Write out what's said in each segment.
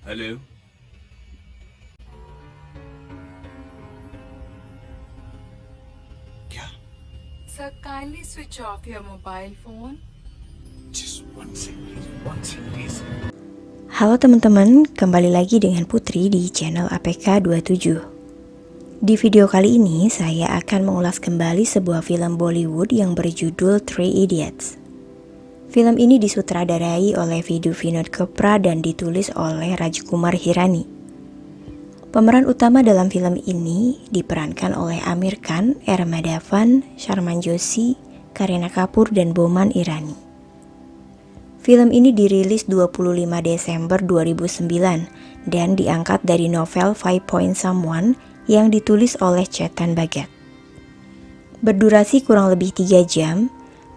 Hello. क्या? Sir, kindly switch off your mobile phone. Just 1 second, 1 second, please. Halo teman-teman, kembali lagi dengan Putri di channel APK 27. Di video kali ini, saya akan mengulas kembali sebuah film Bollywood yang berjudul Three Idiots. Film ini disutradarai oleh Vidhu Vinod Chopra dan ditulis oleh Rajkumar Hirani. Pemeran utama dalam film ini diperankan oleh Aamir Khan, Erma Dhawan, Sharman Joshi, Kareena Kapoor, dan Boman Irani. Film ini dirilis 25 Desember 2009 dan diangkat dari novel Five Point Someone yang ditulis oleh Chetan Bhagat. Berdurasi kurang lebih 3 jam,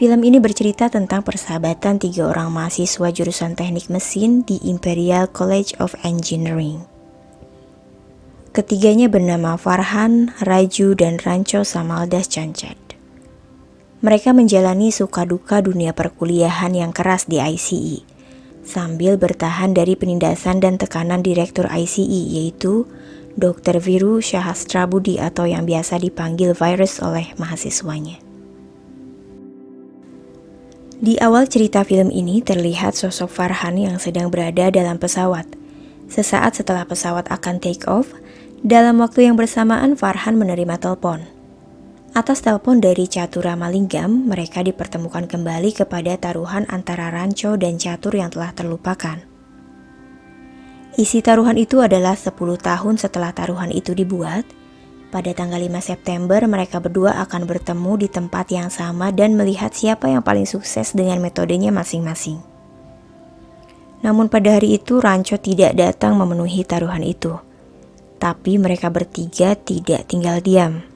film ini bercerita tentang persahabatan 3 orang mahasiswa jurusan teknik mesin di Imperial College of Engineering. Ketiganya bernama Farhan, Raju, dan Rancho Samaldas Chanchat. Mereka menjalani suka duka dunia perkuliahan yang keras di ICE, sambil bertahan dari penindasan dan tekanan direktur ICE yaitu Dr. Viru Sahasrabudhe atau yang biasa dipanggil Virus oleh mahasiswanya. Di awal cerita film ini terlihat sosok Farhan yang sedang berada dalam pesawat. Sesaat setelah pesawat akan take off, dalam waktu yang bersamaan Farhan menerima telepon. Atas telepon dari Catur Ramalingam, mereka dipertemukan kembali kepada taruhan antara Rancho dan Catur yang telah terlupakan. Isi taruhan itu adalah 10 tahun setelah taruhan itu dibuat. Pada tanggal 5 September, mereka berdua akan bertemu di tempat yang sama dan melihat siapa yang paling sukses dengan metodenya masing-masing. Namun pada hari itu, Rancho tidak datang memenuhi taruhan itu. Tapi mereka bertiga tidak tinggal diam.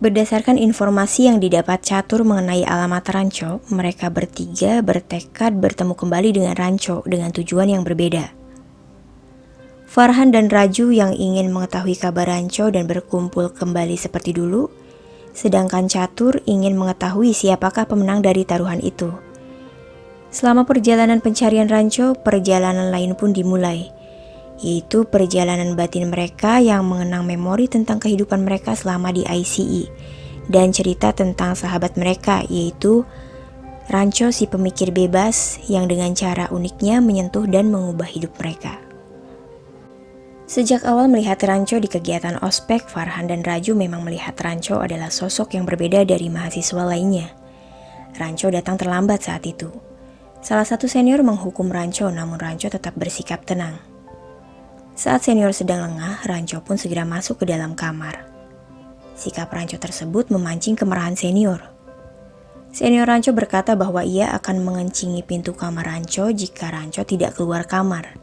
Berdasarkan informasi yang didapat Catur mengenai alamat Rancho, mereka bertiga bertekad bertemu kembali dengan Rancho dengan tujuan yang berbeda. Farhan dan Raju yang ingin mengetahui kabar Rancho dan berkumpul kembali seperti dulu, sedangkan Catur ingin mengetahui siapakah pemenang dari taruhan itu. Selama perjalanan pencarian Rancho, perjalanan lain pun dimulai, yaitu perjalanan batin mereka yang mengenang memori tentang kehidupan mereka selama di ICE dan cerita tentang sahabat mereka yaitu Rancho si pemikir bebas yang dengan cara uniknya menyentuh dan mengubah hidup mereka. Sejak awal melihat Rancho di kegiatan ospek, Farhan dan Raju memang melihat Rancho adalah sosok yang berbeda dari mahasiswa lainnya. Rancho datang terlambat saat itu. Salah satu senior menghukum Rancho, namun Rancho tetap bersikap tenang. Saat senior sedang lengah, Rancho pun segera masuk ke dalam kamar. Sikap Rancho tersebut memancing kemarahan senior. Senior Rancho berkata bahwa ia akan mengencingi pintu kamar Rancho jika Rancho tidak keluar kamar.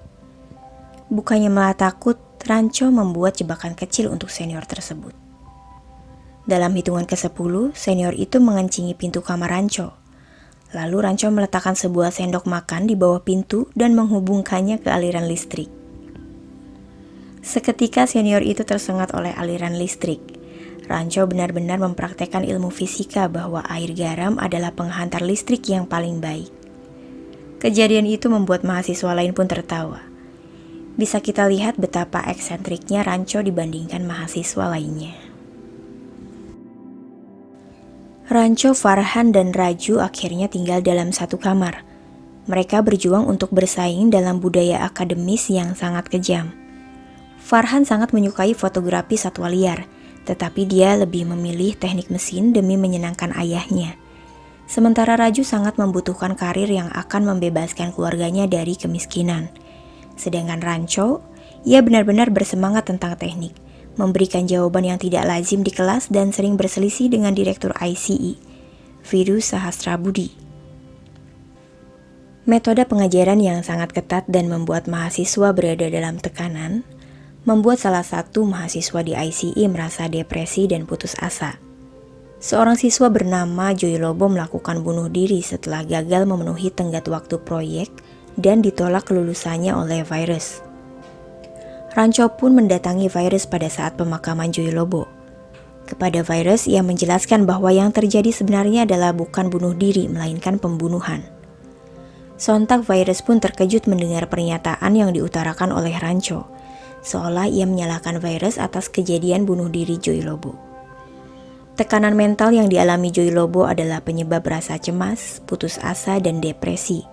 Bukannya malah takut, Rancho membuat jebakan kecil untuk senior tersebut. Dalam hitungan ke-10, senior itu mengencingi pintu kamar Rancho. Lalu Rancho meletakkan sebuah sendok makan di bawah pintu dan menghubungkannya ke aliran listrik. Seketika senior itu tersengat oleh aliran listrik. Rancho benar-benar mempraktekkan ilmu fisika bahwa air garam adalah penghantar listrik yang paling baik. Kejadian itu membuat mahasiswa lain pun tertawa. Bisa kita lihat betapa eksentriknya Rancho dibandingkan mahasiswa lainnya. Rancho, Farhan, dan Raju akhirnya tinggal dalam satu kamar. Mereka berjuang untuk bersaing dalam budaya akademis yang sangat kejam. Farhan sangat menyukai fotografi satwa liar, tetapi dia lebih memilih teknik mesin demi menyenangkan ayahnya. Sementara Raju sangat membutuhkan karir yang akan membebaskan keluarganya dari kemiskinan. Sedangkan Rancho, ia benar-benar bersemangat tentang teknik, memberikan jawaban yang tidak lazim di kelas dan sering berselisih dengan direktur ICE, Viru Sahasrabudhe. Metode pengajaran yang sangat ketat dan membuat mahasiswa berada dalam tekanan, membuat salah satu mahasiswa di ICE merasa depresi dan putus asa. Seorang siswa bernama Joy Lobo melakukan bunuh diri setelah gagal memenuhi tenggat waktu proyek dan ditolak kelulusannya oleh Virus. Rancho pun mendatangi Virus pada saat pemakaman Joy Lobo. Kepada Virus, ia menjelaskan bahwa yang terjadi sebenarnya adalah bukan bunuh diri, melainkan pembunuhan. Sontak Virus pun terkejut mendengar pernyataan yang diutarakan oleh Rancho, seolah ia menyalahkan Virus atas kejadian bunuh diri Joey Lobo. Tekanan mental yang dialami Joey Lobo adalah penyebab rasa cemas, putus asa, dan depresi,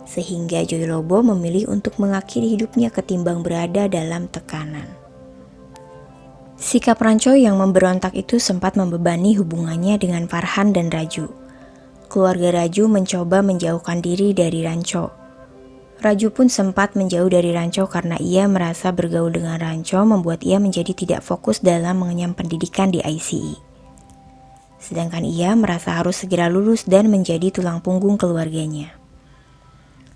sehingga Joey Lobo memilih untuk mengakhiri hidupnya ketimbang berada dalam tekanan. Sikap Rancho yang memberontak itu sempat membebani hubungannya dengan Farhan dan Raju. Keluarga Raju mencoba menjauhkan diri dari Rancho. Raju pun sempat menjauh dari Rancho karena ia merasa bergaul dengan Rancho membuat ia menjadi tidak fokus dalam mengenyam pendidikan di ICE. Sedangkan ia merasa harus segera lulus dan menjadi tulang punggung keluarganya.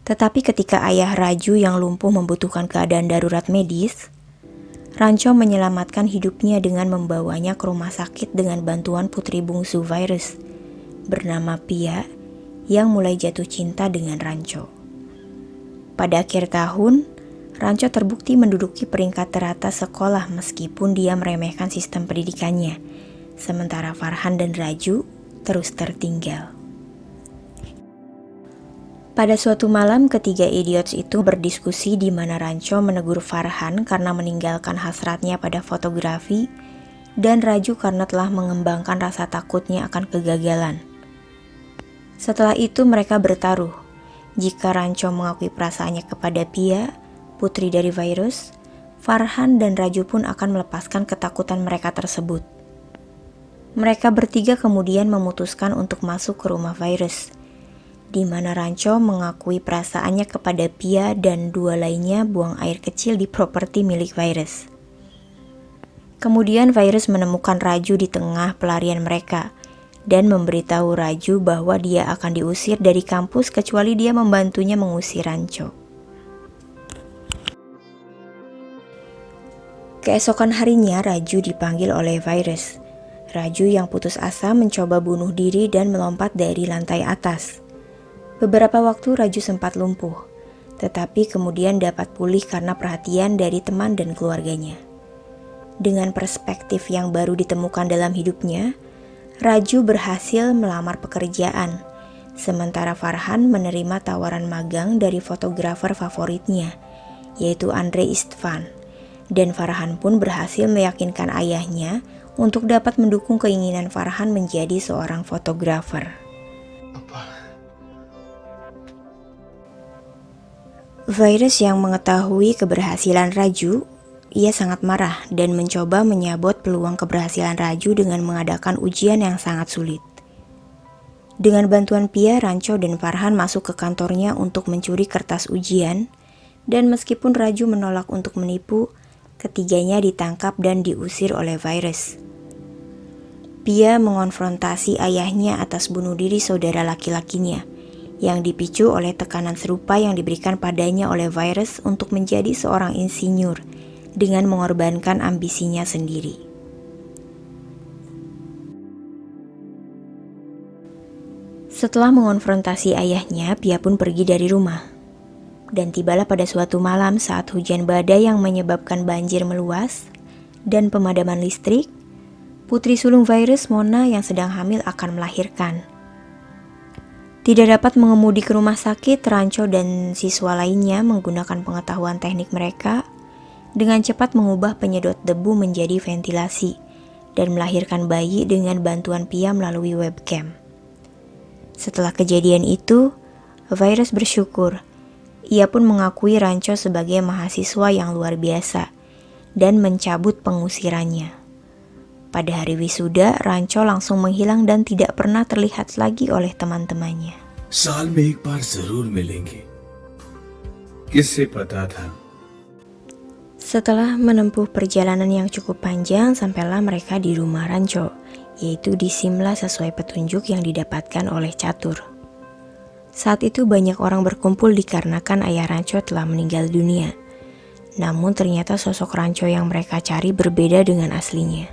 Tetapi ketika ayah Raju yang lumpuh membutuhkan keadaan darurat medis, Rancho menyelamatkan hidupnya dengan membawanya ke rumah sakit dengan bantuan putri bungsu Virus bernama Pia yang mulai jatuh cinta dengan Rancho. Pada akhir tahun, Rancho terbukti menduduki peringkat teratas sekolah meskipun dia meremehkan sistem pendidikannya, sementara Farhan dan Raju terus tertinggal. Pada suatu malam, ketiga idiots itu berdiskusi di mana Rancho menegur Farhan karena meninggalkan hasratnya pada fotografi dan Raju karena telah mengembangkan rasa takutnya akan kegagalan. Setelah itu mereka bertaruh. Jika Rancho mengakui perasaannya kepada Pia, putri dari Virus, Farhan dan Raju pun akan melepaskan ketakutan mereka tersebut. Mereka bertiga kemudian memutuskan untuk masuk ke rumah Virus, di mana Rancho mengakui perasaannya kepada Pia dan dua lainnya buang air kecil di properti milik Virus. Kemudian Virus menemukan Raju di tengah pelarian mereka dan memberitahu Raju bahwa dia akan diusir dari kampus kecuali dia membantunya mengusir Rancho. Keesokan harinya Raju dipanggil oleh Virus. Raju yang putus asa mencoba bunuh diri dan melompat dari lantai atas. Beberapa waktu Raju sempat lumpuh, tetapi kemudian dapat pulih karena perhatian dari teman dan keluarganya. Dengan perspektif yang baru ditemukan dalam hidupnya, Raju berhasil melamar pekerjaan, sementara Farhan menerima tawaran magang dari fotografer favoritnya, yaitu Andre Istvan, dan Farhan pun berhasil meyakinkan ayahnya untuk dapat mendukung keinginan Farhan menjadi seorang fotografer. Virus yang mengetahui keberhasilan Raju, ia sangat marah dan mencoba menyabot peluang keberhasilan Raju dengan mengadakan ujian yang sangat sulit. Dengan bantuan Pia, Rancho dan Farhan masuk ke kantornya untuk mencuri kertas ujian, dan meskipun Raju menolak untuk menipu, ketiganya ditangkap dan diusir oleh Virus. Pia mengonfrontasi ayahnya atas bunuh diri saudara laki-lakinya, yang dipicu oleh tekanan serupa yang diberikan padanya oleh Virus untuk menjadi seorang insinyur, dengan mengorbankan ambisinya sendiri. Setelah mengonfrontasi ayahnya, Pia pun pergi dari rumah. Dan tibalah pada suatu malam saat hujan badai yang menyebabkan banjir meluas dan pemadaman listrik, putri sulung Virus, Mona, yang sedang hamil akan melahirkan. Tidak dapat mengemudi ke rumah sakit, Rancho dan siswa lainnya menggunakan pengetahuan teknik mereka dengan cepat mengubah penyedot debu menjadi ventilasi dan melahirkan bayi dengan bantuan Pia melalui webcam. Setelah kejadian itu, Virus bersyukur. Ia pun mengakui Rancho sebagai mahasiswa yang luar biasa dan mencabut pengusirannya. Pada hari wisuda, Rancho langsung menghilang dan tidak pernah terlihat lagi oleh teman-temannya. साल में एक बार जरूर मिलेंगे. किससे पता था? Setelah menempuh perjalanan yang cukup panjang, sampailah mereka di rumah Rancho, yaitu di Simla sesuai petunjuk yang didapatkan oleh Catur. Saat itu banyak orang berkumpul dikarenakan ayah Rancho telah meninggal dunia. Namun ternyata sosok Rancho yang mereka cari berbeda dengan aslinya.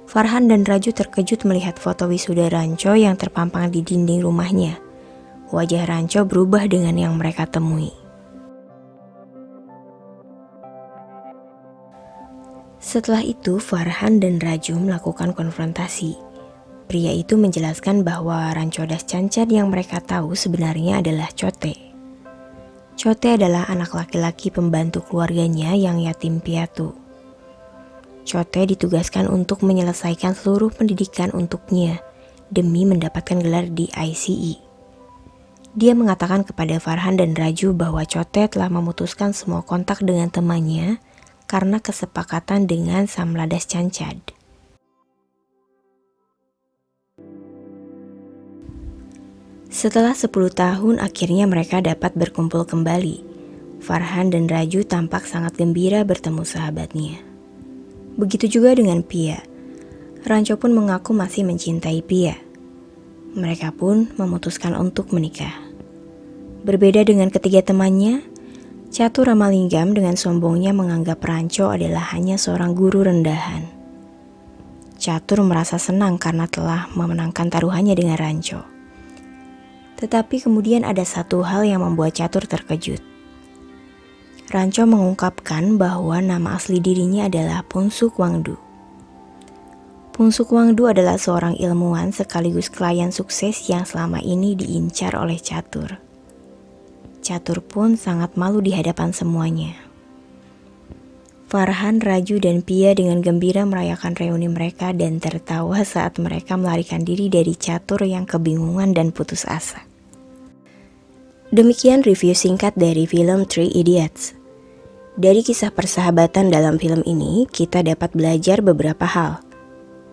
Farhan dan Raju terkejut melihat foto wisuda Rancho yang terpampang di dinding rumahnya. Wajah Rancho berubah dengan yang mereka temui. Setelah itu, Farhan dan Raju melakukan konfrontasi. Pria itu menjelaskan bahwa Rancho Das Cancat yang mereka tahu sebenarnya adalah Cote. Chote adalah anak laki-laki pembantu keluarganya yang yatim piatu. Chote ditugaskan untuk menyelesaikan seluruh pendidikan untuknya demi mendapatkan gelar di ICE. Dia mengatakan kepada Farhan dan Raju bahwa Chote telah memutuskan semua kontak dengan temannya karena kesepakatan dengan Samladas Cancad. Setelah 10 tahun akhirnya mereka dapat berkumpul kembali. Farhan dan Raju tampak sangat gembira bertemu sahabatnya. Begitu juga dengan Pia. Ranco pun mengaku masih mencintai Pia. Mereka pun memutuskan untuk menikah. Berbeda dengan ketiga temannya, Catur Ramalingam dengan sombongnya menganggap Ranco adalah hanya seorang guru rendahan. Catur merasa senang karena telah memenangkan taruhannya dengan Ranco. Tetapi kemudian ada satu hal yang membuat Catur terkejut. Ranco mengungkapkan bahwa nama asli dirinya adalah Punsuk Wangdu. Punsuk Wangdu adalah seorang ilmuwan sekaligus klien sukses yang selama ini diincar oleh Catur. Catur pun sangat malu di hadapan semuanya. Farhan, Raju, dan Pia dengan gembira merayakan reuni mereka dan tertawa saat mereka melarikan diri dari Catur yang kebingungan dan putus asa. Demikian review singkat dari film Three Idiots. Dari kisah persahabatan dalam film ini, kita dapat belajar beberapa hal.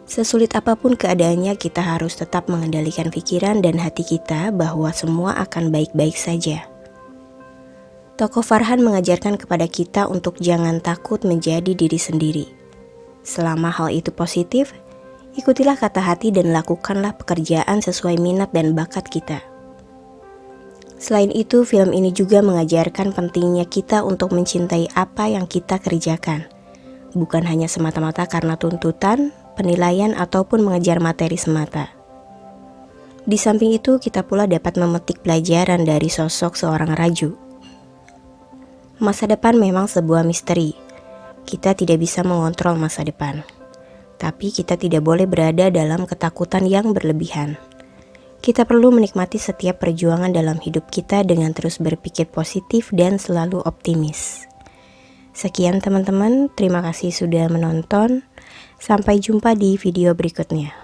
Sesulit apapun keadaannya, kita harus tetap mengendalikan pikiran dan hati kita bahwa semua akan baik-baik saja. Tokoh Farhan mengajarkan kepada kita untuk jangan takut menjadi diri sendiri. Selama hal itu positif, ikutilah kata hati dan lakukanlah pekerjaan sesuai minat dan bakat kita. Selain itu, film ini juga mengajarkan pentingnya kita untuk mencintai apa yang kita kerjakan. Bukan hanya semata-mata karena tuntutan, penilaian, ataupun mengejar materi semata. Di samping itu, kita pula dapat memetik pelajaran dari sosok seorang Raju. Masa depan memang sebuah misteri. Kita tidak bisa mengontrol masa depan. Tapi kita tidak boleh berada dalam ketakutan yang berlebihan. Kita perlu menikmati setiap perjuangan dalam hidup kita dengan terus berpikir positif dan selalu optimis. Sekian teman-teman, terima kasih sudah menonton. Sampai jumpa di video berikutnya.